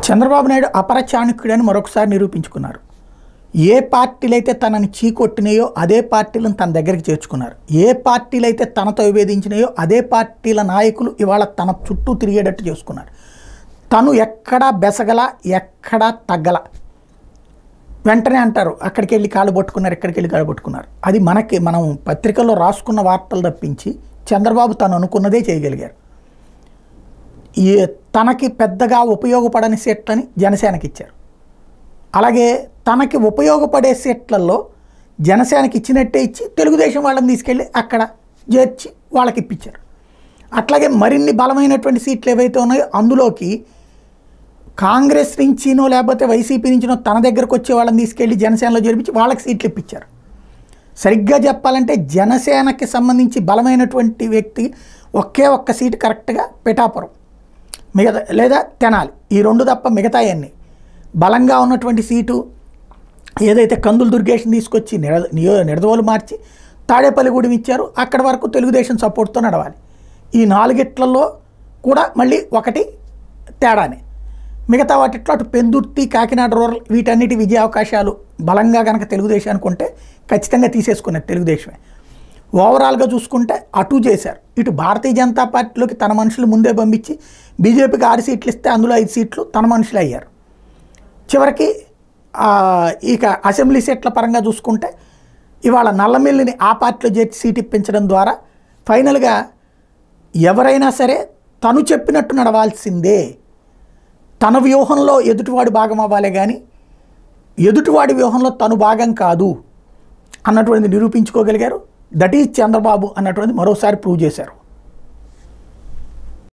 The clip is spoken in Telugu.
చంద్రబాబు నాయుడు అపర చాణక్యుడని మరొకసారి నిరూపించుకున్నారు. ఏ పార్టీలు అయితే తనని చీకొట్టినాయో అదే పార్టీలను తన దగ్గరికి చేర్చుకున్నారు. ఏ పార్టీలు అయితే తనతో విభేదించినాయో అదే పార్టీల నాయకులు ఇవాళ తన చుట్టూ తిరిగేటట్టు చేసుకున్నారు. తను ఎక్కడా బెసగల, ఎక్కడా తగ్గల. వెంటనే అంటారు అక్కడికి వెళ్ళి కాళ్ళు పట్టుకున్నారు, ఇక్కడికి వెళ్ళి కాళ్ళు పట్టుకున్నారు. అది మనం పత్రికల్లో రాసుకున్న వార్తలు తప్పించి చంద్రబాబు తను అనుకున్నదే చేయగలిగారు. తనకి పెద్దగా ఉపయోగపడని సీట్లని జనసేనకి ఇచ్చారు. అలాగే తనకి ఉపయోగపడే సీట్లలో జనసేనకి ఇచ్చినట్టే ఇచ్చి తెలుగుదేశం వాళ్ళని తీసుకెళ్ళి అక్కడ చేర్చి వాళ్ళకి ఇప్పించారు. అట్లాగే మరిన్ని బలమైనటువంటి సీట్లు ఏవైతే ఉన్నాయో అందులోకి కాంగ్రెస్ నుంచినో లేకపోతే వైసీపీ నుంచినో తన దగ్గరకు వచ్చే వాళ్ళని తీసుకెళ్ళి జనసేనలో చేర్పించి వాళ్ళకి సీట్లు ఇప్పించారు. సరిగ్గా చెప్పాలంటే జనసేనకి సంబంధించి బలమైనటువంటి వ్యక్తి ఒక్క సీటు కరెక్ట్గా పిఠాపురం, మిగతా లేదా తెనాలి, ఈ రెండు తప్ప మిగతాయన్నీ బలంగా ఉన్నటువంటి సీటు ఏదైతే కందులు దుర్గేష్ని తీసుకొచ్చి నిడదవోలు మార్చి తాడేపల్లిగూడెం ఇచ్చారు. అక్కడి వరకు తెలుగుదేశం సపోర్ట్తో నడవాలి. ఈ నాలుగిట్లలో కూడా మళ్ళీ ఒకటి తేడానే. మిగతా వాటిట్లో అటు పెందుర్తి, కాకినాడ రూరల్ వీటన్నిటి విజయ అవకాశాలు బలంగా కనుక తెలుగుదేశానికి ఉంటే ఖచ్చితంగా తీసేసుకున్నారు తెలుగుదేశమే. ఓవరాల్గా చూసుకుంటే అటు చేశారు. ఇటు భారతీయ జనతా పార్టీలోకి తన మనుషులు ముందే పంపించి బీజేపీకి 6 సీట్లు ఇస్తే అందులో 5 సీట్లు తన మనుషులు అయ్యారు. చివరికి ఇక అసెంబ్లీ సీట్ల పరంగా చూసుకుంటే ఇవాళ నల్లమిల్లిని ఆ పార్టీలో చేర్చి సీట్ ఇప్పించడం ద్వారా ఫైనల్గా ఎవరైనా సరే తను చెప్పినట్టు నడవాల్సిందే, తన వ్యూహంలో ఎదుటివాడు భాగం అవ్వాలి కానీ ఎదుటివాడి వ్యూహంలో తను భాగం కాదు అన్నటువంటిది నిరూపించుకోగలిగారు. దట్ ఈజ్ చంద్రబాబు అన్నటువంటిది మరోసారి ప్రూవ్ చేశారు.